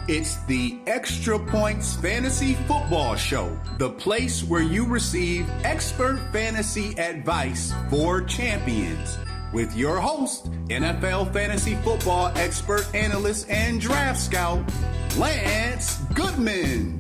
It's the Extra Points Fantasy Football Show, the place where you receive expert fantasy advice for champions. With your host, NFL fantasy football expert, analyst, and draft scout, Lance Goodman.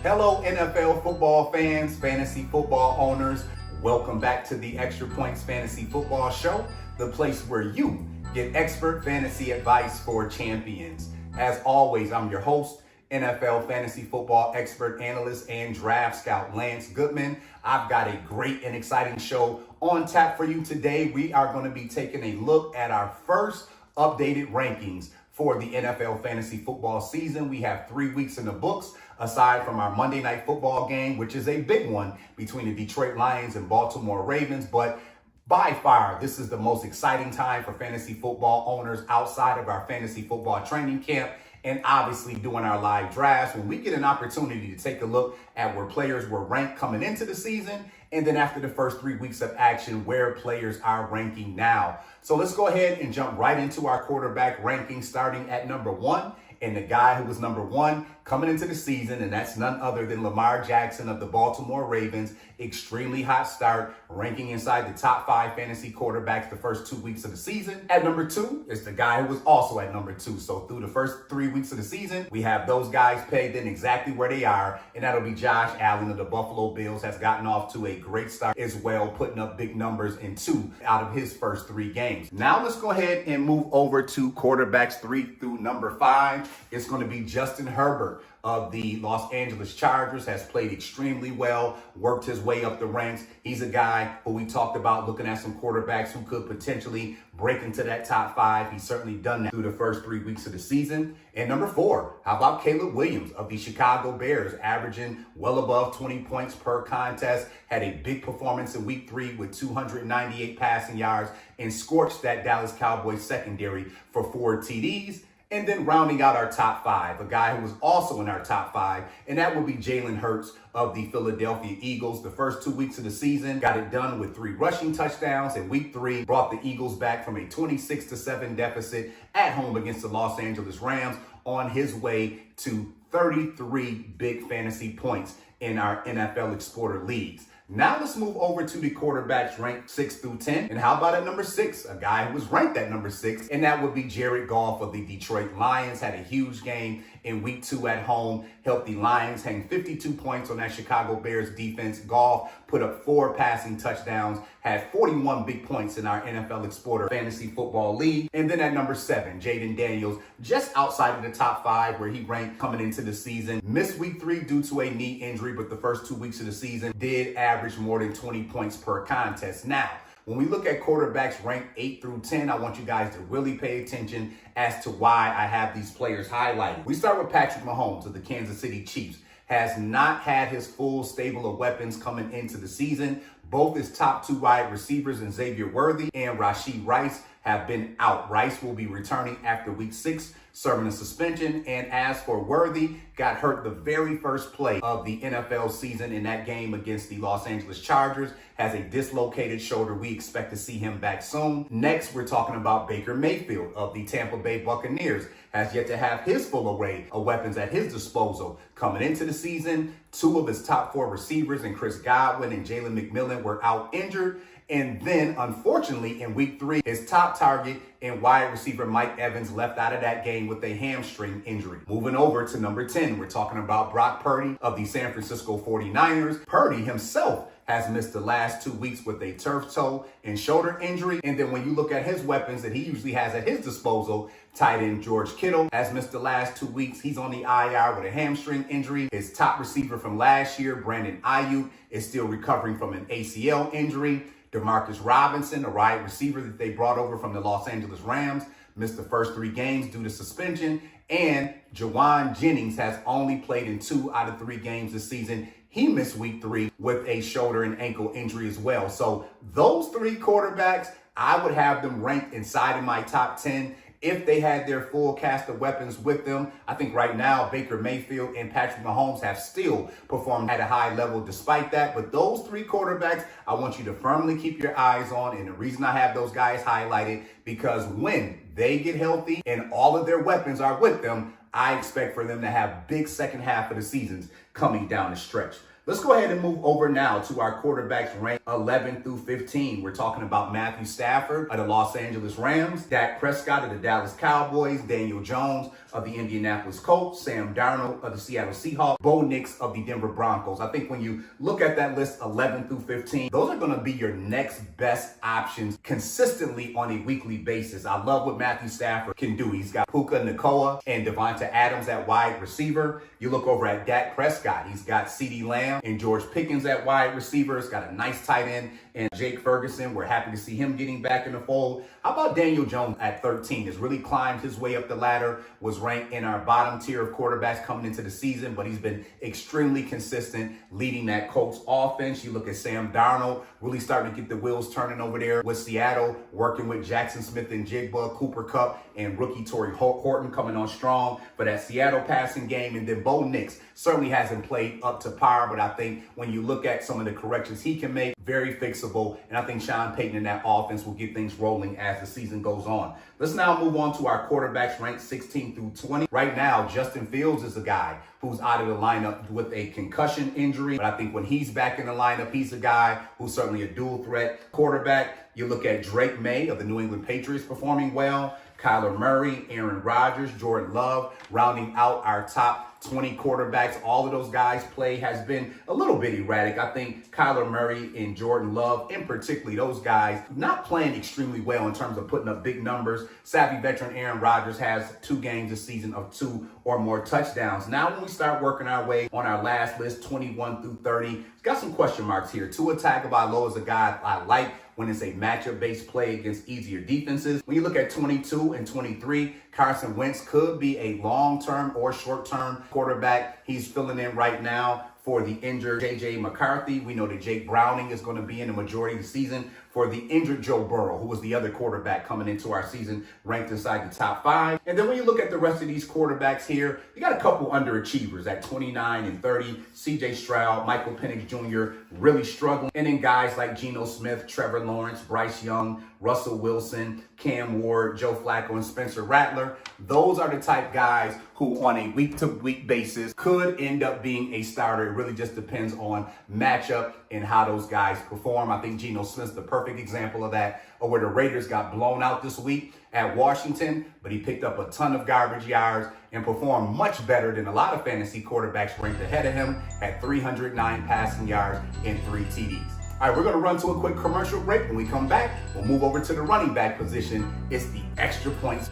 Hello, NFL football fans, fantasy football owners. Welcome back to the Extra Points Fantasy Football Show, the place where you get expert fantasy advice for champions. As always, I'm your host, NFL fantasy football expert, analyst, and draft scout, Lance Goodman. I've got a great and exciting show on tap for you today. We are going to be taking a look at our first updated rankings for the NFL fantasy football season. We have 3 weeks in the books, aside from our Monday Night Football game, which is a big one between the Detroit Lions and Baltimore Ravens. But by far, this is the most exciting time for fantasy football owners outside of our fantasy football training camp and obviously doing our live drafts, when we get an opportunity to take a look at where players were ranked coming into the season, and then after the first 3 weeks of action, where players are ranking now. So let's go ahead and jump right into our quarterback ranking, starting at number 1. And the guy who was number 1 coming into the season, and that's none other than Lamar Jackson of the Baltimore Ravens. Extremely hot start, ranking inside the top 5 fantasy quarterbacks the first 2 weeks of the season. At number 2 is the guy who was also at number 2. So through the first 3 weeks of the season, we have those guys pegged in exactly where they are, and that'll be Josh Allen of the Buffalo Bills. Has gotten off to a great start as well, putting up big numbers in 2 out of his first 3 games. Now let's go ahead and move over to quarterbacks 3 through number 5. It's going to be Justin Herbert of the Los Angeles Chargers. Has played extremely well, worked his way up the ranks. He's a guy who we talked about looking at some quarterbacks who could potentially break into that top 5. He's certainly done that through the first 3 weeks of the season. And number 4, how about Caleb Williams of the Chicago Bears, averaging well above 20 points per contest. Had a big performance in week 3 with 298 passing yards and scorched that Dallas Cowboys secondary for 4 TDs. And then rounding out our top 5, a guy who was also in our top 5, and that would be Jalen Hurts of the Philadelphia Eagles. The first 2 weeks of the season, got it done with 3 rushing touchdowns. In week 3, brought the Eagles back from a 26-7 deficit at home against the Los Angeles Rams, on his way to 33 big fantasy points in our NFL Explorer leagues. Now let's move over to the quarterbacks ranked 6 through 10. And how about at number 6? A guy who was ranked at number 6, and that would be Jared Goff of the Detroit Lions. Had a huge game in week 2 at home, helped the Lions hang 52 points on that Chicago Bears defense. Goff put up 4 passing touchdowns, had 41 big points in our NFL Explorer Fantasy Football League. And then at number 7, Jayden Daniels, just outside of the top 5 where he ranked coming into the season. Missed week 3 due to a knee injury, but the first 2 weeks of the season did average more than 20 points per contest. Now, when we look at quarterbacks ranked 8 through 10, I want you guys to really pay attention as to why I have these players highlighted. We start with Patrick Mahomes of the Kansas City Chiefs. Has not had his full stable of weapons coming into the season. Both his top 2 wide receivers, in Xavier Worthy and Rashee Rice, have been out. Rice will be returning after week 6, serving a suspension. And as for Worthy, got hurt the very first play of the NFL season in that game against the Los Angeles Chargers. Has a dislocated shoulder. We expect to see him back soon. Next, we're talking about Baker Mayfield of the Tampa Bay Buccaneers. Has yet to have his full array of weapons at his disposal. Coming into the season, 2 of his top 4 receivers, and Chris Godwin and Jalen McMillan, were out injured. And then, unfortunately, in week 3, his top target and wide receiver Mike Evans left out of that game with a hamstring injury. Moving over to number 10, we're talking about Brock Purdy of the San Francisco 49ers. Purdy himself has missed the last 2 weeks with a turf toe and shoulder injury. And then when you look at his weapons that he usually has at his disposal, tight end George Kittle has missed the last 2 weeks. He's on the IR with a hamstring injury. His top receiver from last year, Brandon Ayuk, is still recovering from an ACL injury. Demarcus Robinson, a wide receiver that they brought over from the Los Angeles Rams, missed the first 3 games due to suspension. And Jawan Jennings has only played in 2 out of 3 games this season. He missed week 3 with a shoulder and ankle injury as well. So those 3 quarterbacks, I would have them ranked inside of my top 10. if they had their full cast of weapons with them. I think right now Baker Mayfield and Patrick Mahomes have still performed at a high level despite that. But those three quarterbacks, I want you to firmly keep your eyes on. And the reason I have those guys highlighted, because when they get healthy and all of their weapons are with them, I expect for them to have big second half of the seasons coming down the stretch. Let's go ahead and move over now to our quarterbacks ranked 11 through 15. We're talking about Matthew Stafford of the Los Angeles Rams, Dak Prescott of the Dallas Cowboys, Daniel Jones of the Indianapolis Colts, Sam Darnold of the Seattle Seahawks, Bo Nix of the Denver Broncos. I think when you look at that list 11 through 15, those are going to be your next best options consistently on a weekly basis. I love what Matthew Stafford can do. He's got Puka Nacua and Devonta Adams at wide receiver. You look over at Dak Prescott. He's got CeeDee Lamb and George Pickens at wide receiver. He's got a nice tight end and Jake Ferguson. We're happy to see him getting back in the fold. How about Daniel Jones at 13? Has really climbed his way up the ladder, was ranked in our bottom tier of quarterbacks coming into the season, but he's been extremely consistent leading that Colts offense. You look at Sam Darnold, really starting to get the wheels turning over there with Seattle, working with Jackson Smith and Jigba, Cooper Kupp, and rookie Torrey Horton coming on strong for that Seattle passing game. And then Bo Nix certainly hasn't played up to par, but I think when you look at some of the corrections he can make, very fixable. And I think Sean Payton and that offense will get things rolling as the season goes on. Let's now move on to our quarterbacks ranked 16 through 20. Right now, Justin Fields is a guy who's out of the lineup with a concussion injury. But I think when he's back in the lineup, he's a guy who's certainly a dual threat quarterback. You look at Drake May of the New England Patriots performing well. Kyler Murray, Aaron Rodgers, Jordan Love, rounding out our top 20 quarterbacks. All of those guys' play has been a little bit erratic. I think Kyler Murray and Jordan Love, and particularly those guys, not playing extremely well in terms of putting up big numbers. Savvy veteran Aaron Rodgers has 2 games this season of 2 or more touchdowns. Now when we start working our way on our last list, 21 through 30, it's got some question marks here. Tua Tagovailoa is a guy I like when it's a matchup-based play against easier defenses. When you look at 22 and 23, Carson Wentz could be a long-term or short-term quarterback. He's filling in right now for the injured J.J. McCarthy. We know that Jake Browning is going to be in the majority of the season for the injured Joe Burrow, who was the other quarterback coming into our season, ranked inside the top 5. And then when you look at the rest of these quarterbacks here, you got a couple underachievers at 29 and 30. C.J. Stroud, Michael Penix Jr. really struggling. And then guys like Geno Smith, Trevor Lawrence, Bryce Young, Russell Wilson, Cam Ward, Joe Flacco, and Spencer Rattler. Those are the type guys who on a week-to-week basis could end up being a starter. It really just depends on matchup and how those guys perform. I think Geno Smith's the perfect example of that, or where the Raiders got blown out this week at Washington, but he picked up a ton of garbage yards and performed much better than a lot of fantasy quarterbacks ranked ahead of him at 309 passing yards and 3 TDs. All right, we're going to run to a quick commercial break. When we come back, we'll move over to the running back position. It's the extra points.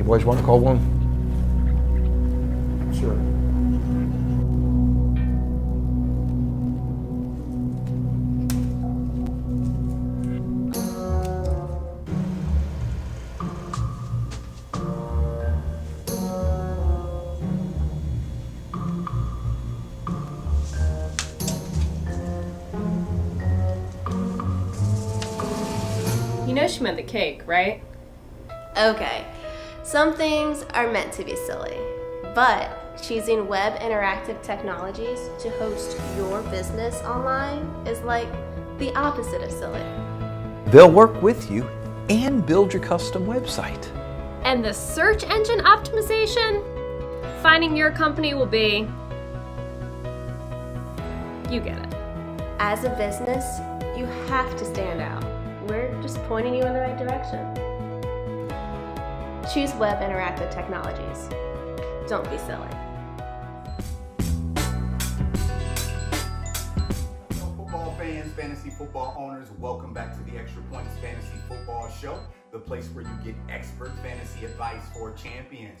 Boys want to call one? Sure. You know she meant the cake, right? Okay, Some things are meant to be silly, but choosing Web Interactive Technologies to host your business online is like the opposite of silly. They'll work with you and build your custom website. And the search engine optimization? Finding your company will be... you get it. As a business, you have to stand out. We're just pointing you in the right direction. Choose Web Interactive Technologies. Don't be silly. Football fans, fantasy football owners, welcome back to the Extra Points Fantasy Football Show, the place where you get expert fantasy advice for champions.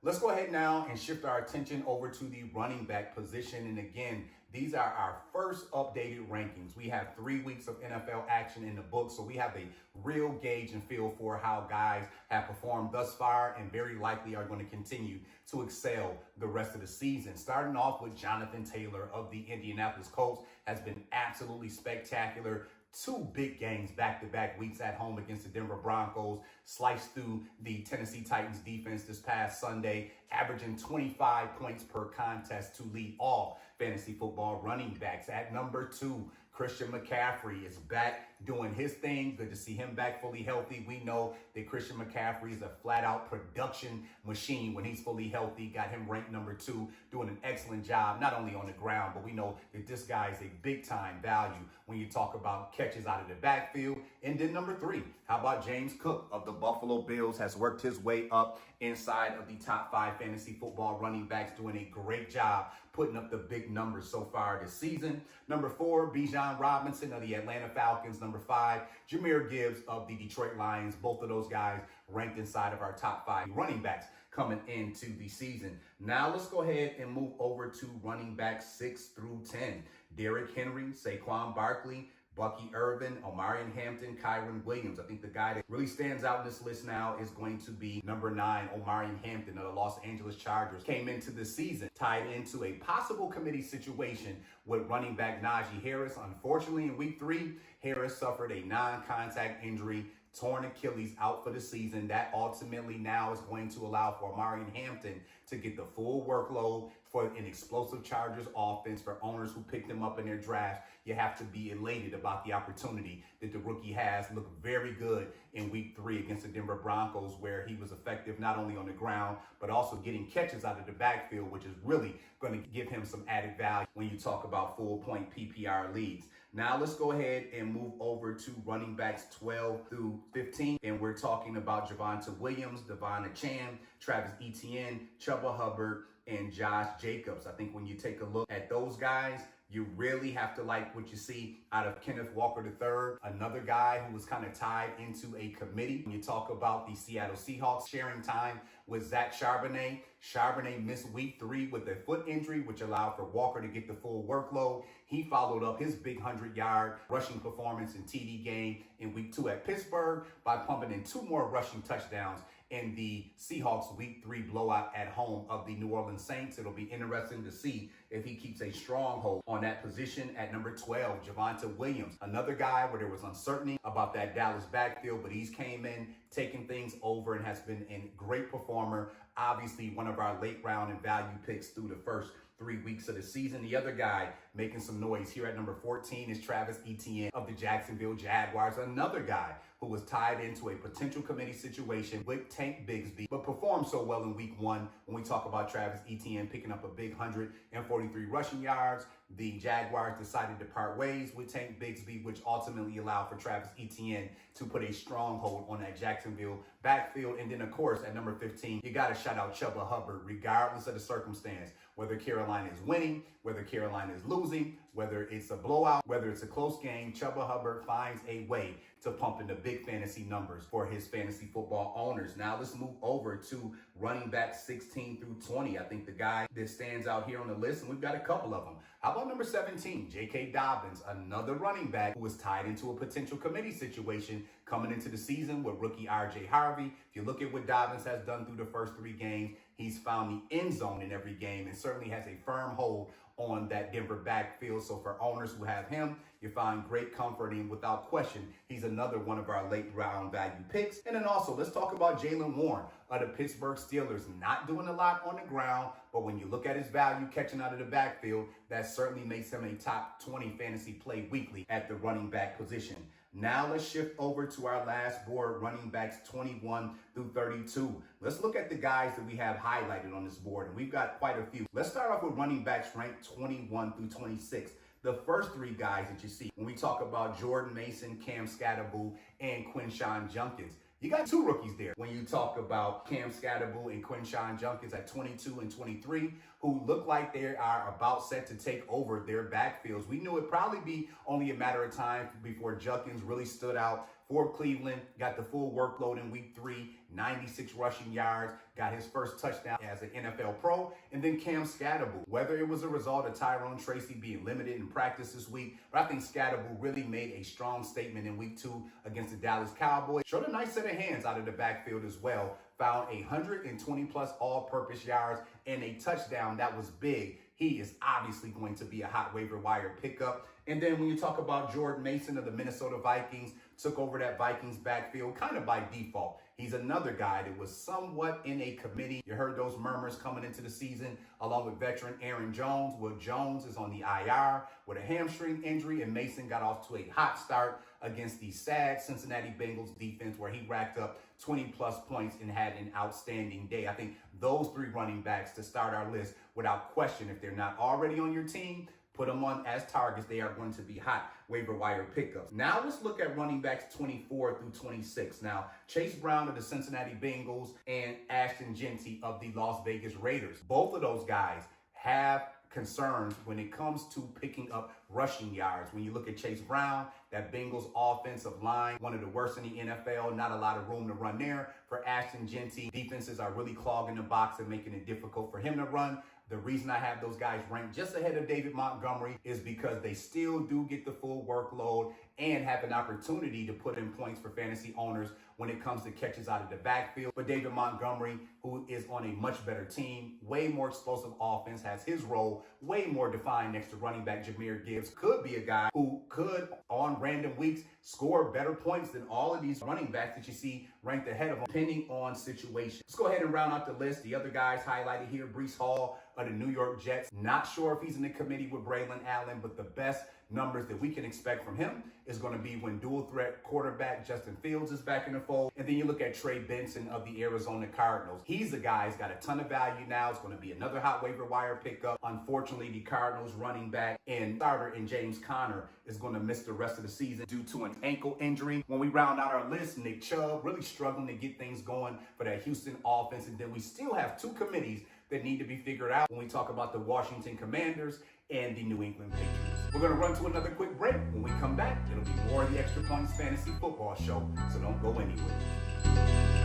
Let's go ahead now and shift our attention over to the running back position. And again, these are our first updated rankings. We have 3 weeks of NFL action in the book, so we have a real gauge and feel for how guys have performed thus far and very likely are going to continue to excel the rest of the season. Starting off with Jonathan Taylor of the Indianapolis Colts has been absolutely spectacular. 2 big games back-to-back weeks at home against the Denver Broncos, sliced through the Tennessee Titans defense this past Sunday, averaging 25 points per contest to lead all fantasy football running backs. At number 2, Christian McCaffrey is back doing his thing. Good to see him back fully healthy. We know that Christian McCaffrey is a flat-out production machine when he's fully healthy. Got him ranked number 2, doing an excellent job, not only on the ground, but we know that this guy is a big-time value when you talk about catches out of the backfield. And then number 3, how about James Cook of the Buffalo Bills has worked his way up inside of the top 5 fantasy football running backs, doing a great job putting up the big numbers so far this season. Number 4, Bijan Robinson of the Atlanta Falcons. Number 5, Jahmyr Gibbs of the Detroit Lions. Both of those guys ranked inside of our top 5 running backs coming into the season. Now let's go ahead and move over to running backs 6 through 10. Derrick Henry, Saquon Barkley, Bucky Irvin, Omarion Hampton, Kyren Williams. I think the guy that really stands out in this list now is going to be number 9, Omarion Hampton of the Los Angeles Chargers. Came into the season tied into a possible committee situation with running back Najee Harris. Unfortunately, in week 3, Harris suffered a non-contact injury, torn Achilles, out for the season. That ultimately now is going to allow for Omarion Hampton to get the full workload for an explosive Chargers offense. For owners who picked him up in their draft, you have to be elated about the opportunity that the rookie has. Looked very good in week 3 against the Denver Broncos, where he was effective not only on the ground, but also getting catches out of the backfield, which is really going to give him some added value when you talk about full point PPR leagues. Now let's go ahead and move over to running backs 12 through 15. And we're talking about Javonte Williams, Devon Achane, Travis Etienne, Chuba Hubbard, and Josh Jacobs. I think when you take a look at those guys, you really have to like what you see out of Kenneth Walker III, another guy who was kind of tied into a committee. When you talk about the Seattle Seahawks sharing time with Zach Charbonnet, Charbonnet missed week 3 with a foot injury, which allowed for Walker to get the full workload. He followed up his big 100-yard rushing performance and TD game in week 2 at Pittsburgh by pumping in 2 more rushing touchdowns in the Seahawks week 3 blowout at home of the New Orleans Saints. It'll be interesting to see if he keeps a stronghold on that position. At number 12, Javonte Williams, another guy where there was uncertainty about that Dallas backfield, but he's came in, taken things over, and has been a great performer. Obviously, one of our late round and value picks through the first 3 weeks of the season. The other guy making some noise here at number 14 is Travis Etienne of the Jacksonville Jaguars, another guy who was tied into a potential committee situation with Tank Bigsby, but performed so well in week 1. When we talk about Travis Etienne picking up a big 143 rushing yards, the Jaguars decided to part ways with Tank Bigsby, which ultimately allowed for Travis Etienne to put a stronghold on that Jacksonville backfield. And then, of course, at number 15, you got to shout out Chuba Hubbard, regardless of the circumstance, whether Carolina is winning, whether Carolina is losing, whether it's a blowout, whether it's a close game. Chuba Hubbard finds a way to pump in the big fantasy numbers for his fantasy football owners. Now let's move over to running back 16 through 20. I think the guy that stands out here on the list, and we've got a couple of them. How about number 17, J.K. Dobbins, another running back who was tied into a potential committee situation coming into the season with rookie R.J. Harvey. If you look at what Dobbins has done through the first 3 games, He's found the end zone in every game and certainly has a firm hold on that Denver backfield. So for owners who have him, you find great comfort in. Without question, he's another one of our late round value picks. And then also, let's talk about Jaylen Warren of the Pittsburgh Steelers. Not doing a lot on the ground, but when you look at his value catching out of the backfield, that certainly makes him a top 20 fantasy play weekly at the running back position. Now let's shift over to our last board, running backs 21 through 32. Let's look at the guys that we have highlighted on this board, and we've got quite a few. Let's start off with running backs ranked 21 through 26. The first three guys that you see when we talk about Jordan Mason, Cam Skattebo, and Quinshon Judkins. You got two rookies there when you talk about Cam Skattebo and Quinshon Judkins at 22 and 23, who look like they are about set to take over their backfields. We knew it'd probably be only a matter of time before Judkins really stood out for Cleveland, got the full workload in week 3, 96 rushing yards, got his first touchdown as an NFL pro, and then Cam Skattebo. Whether it was a result of Tyrone Tracy being limited in practice this week, but I think Skattebo really made a strong statement in week 2 against the Dallas Cowboys. Showed a nice set of hands out of the backfield as well. Found 120 plus all-purpose yards and a touchdown that was big. He is obviously going to be a hot waiver wire pickup. And then when you talk about Jordan Mason of the Minnesota Vikings, took over that Vikings backfield kind of by default. He's another guy that was somewhat in a committee. You heard those murmurs coming into the season along with veteran Aaron Jones. Well, Jones is on the IR with a hamstring injury, and Mason got off to a hot start against the sad Cincinnati Bengals defense where he racked up 20 plus points and had an outstanding day. I think those three running backs to start our list without question, if they're not already on your team, put them on as targets. They are going to be hot waiver wire pickups. Now let's look at running backs 24 through 26. Now, Chase Brown of the Cincinnati Bengals and Ashton Jeanty of the Las Vegas Raiders. Both of those guys have concerns when it comes to picking up rushing yards. When you look at Chase Brown, that Bengals offensive line, one of the worst in the NFL, not a lot of room to run there. For Ashton Jeanty, defenses are really clogging the box and making it difficult for him to run. The reason I have those guys ranked just ahead of David Montgomery is because they still do get the full workload and have an opportunity to put in points for fantasy owners when it comes to catches out of the backfield. But David Montgomery, who is on a much better team, way more explosive offense, has his role way more defined next to running back Jahmyr Gibbs, could be a guy who could, on random weeks, score better points than all of these running backs that you see ranked ahead of him, depending on situation. Let's go ahead and round out the list. The other guys highlighted here, Breece Hall of the New York Jets. Not sure if he's in the committee with Braylon Allen, but the best numbers that we can expect from him is going to be when dual threat quarterback Justin Fields is back in the fold. And then you look at Trey Benson of the Arizona Cardinals. He's the guy who's got a ton of value now. It's going to be another hot waiver wire pickup. Unfortunately, the Cardinals running back and starter in James Conner is going to miss the rest of the season due to an ankle injury. When we round out our list, Nick Chubb really struggling to get things going for that Houston offense. And then we still have two committees that need to be figured out when we talk about the Washington Commanders and the New England Patriots. We're going to run to another quick break. When we come back, it'll be more of the Extra Points Fantasy Football Show, so don't go anywhere.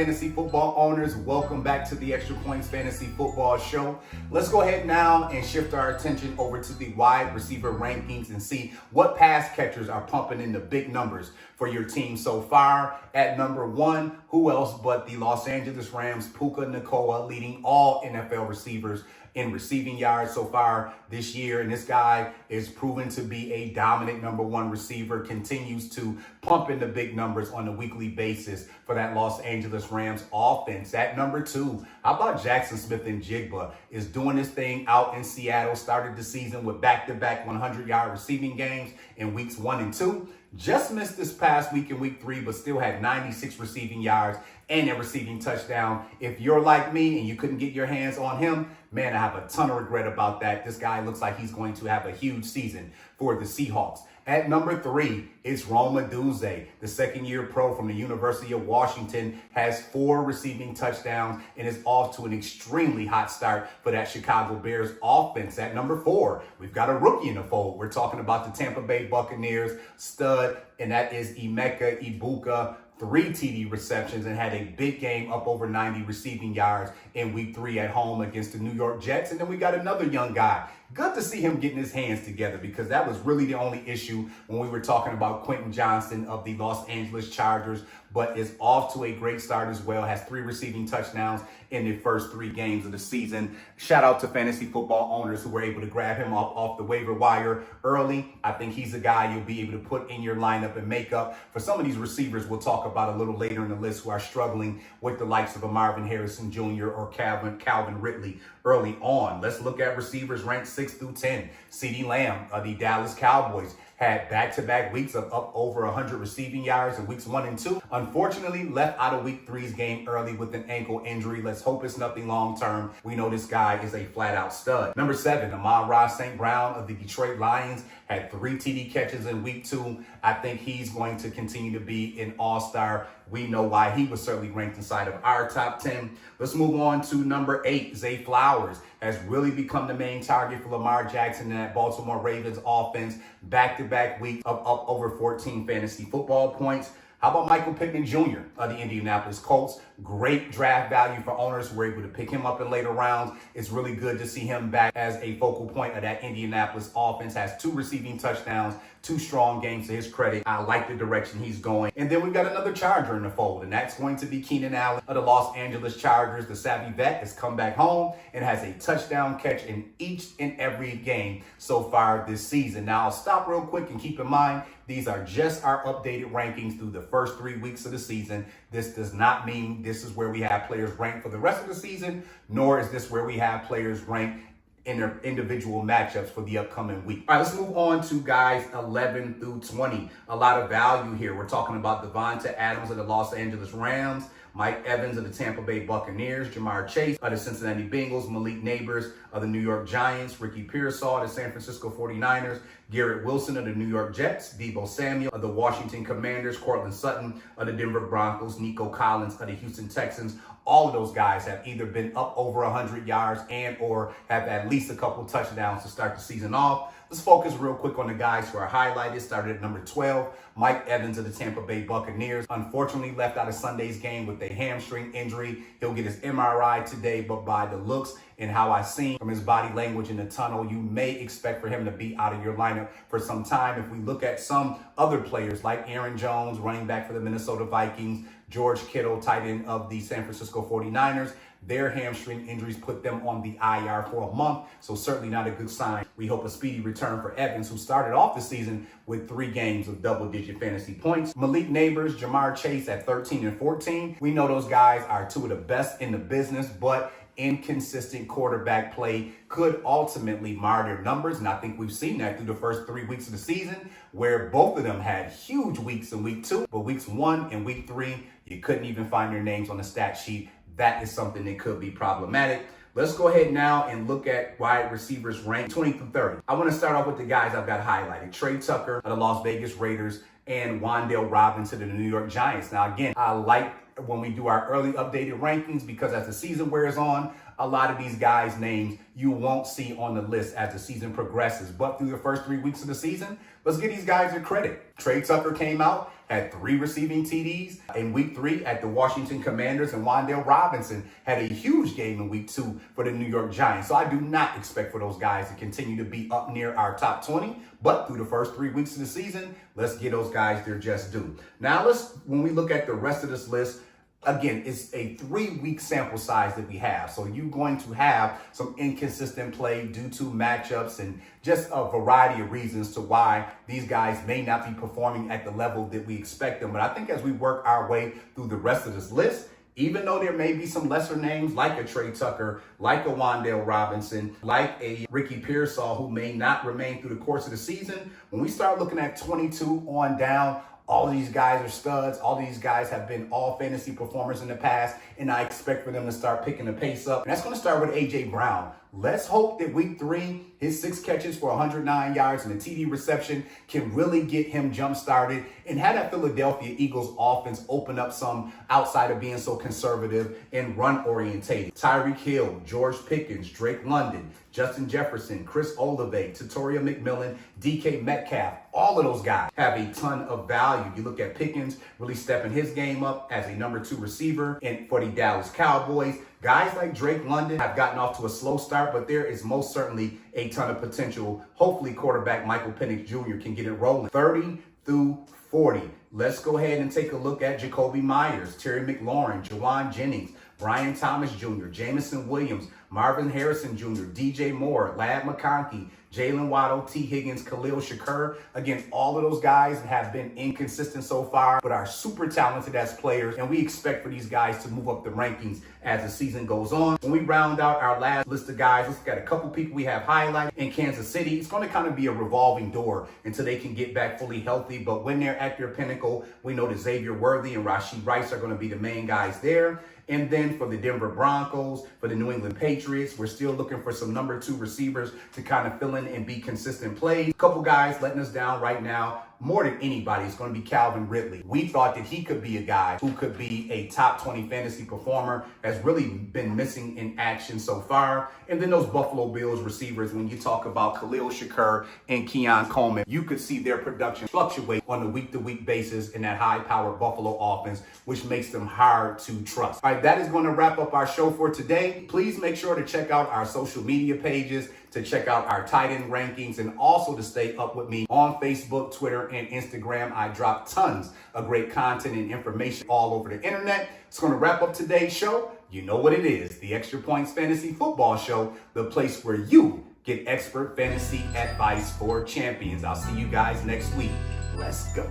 fantasy football owners, welcome back to the Extra Points Fantasy Football Show. Let's go ahead now and shift our attention over to the wide receiver rankings and see what pass catchers are pumping in the big numbers for your team so far. At number 1, who else but the Los Angeles Rams, Puka Nacua, leading all NFL receivers in receiving yards so far this year. And this guy is proven to be a dominant number 1 receiver, continues to pump in the big numbers on a weekly basis for that Los Angeles Rams offense. At number 2, how about Jackson Smith-Njigba is doing this thing out in Seattle, started the season with back-to-back 100-yard receiving games in weeks 1 and 2. Just missed this past week in week 3, but still had 96 receiving yards and a receiving touchdown. If you're like me and you couldn't get your hands on him, man, I have a ton of regret about that. This guy looks like he's going to have a huge season for the Seahawks. At number 3, it's Rome Odunze, the second-year pro from the University of Washington, has 4 receiving touchdowns and is off to an extremely hot start for that Chicago Bears offense. At number 4, we've got a rookie in the fold. We're talking about the Tampa Bay Buccaneers stud, and that is Emeka Egbuka. 3 TD receptions and had a big game, up over 90 receiving yards in week 3 at home against the New York Jets. And then we got another young guy. Good to see him getting his hands together, because that was really the only issue when we were talking about Quentin Johnston of the Los Angeles Chargers, but is off to a great start as well. Has 3 receiving touchdowns in the first 3 games of the season. Shout out to fantasy football owners who were able to grab him off the waiver wire early. I think he's a guy you'll be able to put in your lineup and make up for some of these receivers we'll talk about a little later in the list who are struggling with the likes of a Marvin Harrison Jr. or Calvin Ridley early on. Let's look at receivers ranked 6 through 10. CeeDee Lamb of the Dallas Cowboys had back-to-back weeks of up over 100 receiving yards in weeks 1 and 2. Unfortunately, left out of week 3's game early with an ankle injury. Let's hope it's nothing long-term. We know this guy is a flat-out stud. Number 7, Amon-Ra St. Brown of the Detroit Lions had 3 TD catches in week 2. I think he's going to continue to be an all-star. We know why he was certainly ranked inside of our top 10. Let's move on to number 8. Zay Flowers has really become the main target for Lamar Jackson and that Baltimore Ravens offense. Back-to-back week of up over 14 fantasy football points. How about Michael Pittman Jr. of the Indianapolis Colts? Great draft value for owners who were able to pick him up in later rounds. It's really good to see him back as a focal point of that Indianapolis offense. Has 2 receiving touchdowns, 2 strong games to his credit. I like the direction he's going. And then we've got another Charger in the fold, and that's going to be Keenan Allen of the Los Angeles Chargers. The savvy vet has come back home and has a touchdown catch in each and every game so far this season. Now, I'll stop real quick and keep in mind, these are just our updated rankings through the first 3 weeks of the season. This does not mean this is where we have players ranked for the rest of the season, nor is this where we have players ranked in their individual matchups for the upcoming week. All right, let's move on to guys 11 through 20. A lot of value here. We're talking about Devonta Adams of the Los Angeles Rams, Mike Evans of the Tampa Bay Buccaneers, Jamar Chase of the Cincinnati Bengals, Malik Neighbors of the New York Giants, Ricky Pearsall of the San Francisco 49ers, Garrett Wilson of the New York Jets, Deebo Samuel of the Washington Commanders, Cortland Sutton of the Denver Broncos, Nico Collins of the Houston Texans. All of those guys have either been up over 100 yards and or have at least a couple touchdowns to start the season off. Let's focus real quick on the guys who are highlighted. Started at number 12, Mike Evans of the Tampa Bay Buccaneers. Unfortunately, left out of Sunday's game with a hamstring injury. He'll get his MRI today, but by the looks and how I seen from his body language in the tunnel, you may expect for him to be out of your lineup for some time. If we look at some other players like Aaron Jones, running back for the Minnesota Vikings, George Kittle, tight end of the San Francisco 49ers, their hamstring injuries put them on the IR for a month, so certainly not a good sign. We hope a speedy return for Evans, who started off the season with 3 games of double-digit fantasy points. Malik Neighbors, Jamar Chase at 13 and 14. We know those guys are 2 of the best in the business, but inconsistent quarterback play could ultimately mar their numbers. And I think we've seen that through the first 3 weeks of the season, where both of them had huge weeks in week 2, but weeks 1 and week 3, you couldn't even find their names on the stat sheet. That is something that could be problematic. Let's go ahead now and look at wide receivers ranked 20 through 30. I want to start off with the guys I've got highlighted. Trey Tucker of the Las Vegas Raiders and Wan'Dale Robinson of the New York Giants. Now, again, I like when we do our early updated rankings, because as the season wears on, a lot of these guys' names you won't see on the list as the season progresses. But through the first 3 weeks of the season, let's give these guys their credit. Trey Tucker came out, had 3 receiving TDs in week 3 at the Washington Commanders, and Wan'Dale Robinson had a huge game in week 2 for the New York Giants. So I do not expect for those guys to continue to be up near our top 20, but through the first 3 weeks of the season, let's give those guys their just due. Now when we look at the rest of this list, again, it's a 3-week sample size that we have. So you're going to have some inconsistent play due to matchups and just a variety of reasons to why these guys may not be performing at the level that we expect them. But I think as we work our way through the rest of this list, even though there may be some lesser names like a Trey Tucker, like a Wan'Dale Robinson, like a Ricky Pearsall, who may not remain through the course of the season, when we start looking at 22 on down, all of these guys are studs. All these guys have been all fantasy performers in the past, and I expect for them to start picking the pace up. And that's going to start with A.J. Brown. Let's hope that week 3, his 6 catches for 109 yards and a TD reception can really get him jump-started and have that Philadelphia Eagles offense open up some outside of being so conservative and run-orientated. Tyreek Hill, George Pickens, Drake London, Justin Jefferson, Chris Olave, Tatoria McMillan, DK Metcalf, all of those guys have a ton of value. You look at Pickens really stepping his game up as a number 2 receiver and for the Dallas Cowboys. Guys like Drake London have gotten off to a slow start, but there is most certainly a ton of potential. Hopefully quarterback Michael Penix Jr. can get it rolling. 30 through 40. Let's go ahead and take a look at Jacoby Myers, Terry McLaurin, Jawan Jennings, Brian Thomas Jr., Jameson Williams, Marvin Harrison Jr., DJ Moore, Ladd McConkey, Jalen Waddle, T. Higgins, Khalil Shakur. Again, all of those guys have been inconsistent so far, but are super talented as players, and we expect for these guys to move up the rankings as the season goes on. When we round out our last list of guys, let's look at a couple people we have highlighted in Kansas City. It's going to kind of be a revolving door until they can get back fully healthy, but when they're at their pinnacle, we know that Xavier Worthy and Rashee Rice are going to be the main guys there. And then for the Denver Broncos, for the New England Patriots, we're still looking for some number 2 receivers to kind of fill in and be consistent plays. A couple guys letting us down right now, more than anybody, is going to be Calvin Ridley. We thought that he could be a guy who could be a top 20 fantasy performer, has really been missing in action so far. And then those Buffalo Bills receivers, when you talk about Khalil Shakur and Keon Coleman, you could see their production fluctuate on a week-to-week basis in that high-powered Buffalo offense, which makes them hard to trust. All right, that is going to wrap up our show for today. Please make sure to check out our social media pages, to check out our tight end rankings, and also to stay up with me on Facebook, Twitter, and Instagram. I drop tons of great content and information all over the internet. It's going to wrap up today's show. You know what it is, the Extra Points Fantasy Football Show, the place where you get expert fantasy advice for champions. I'll see you guys next week. Let's go.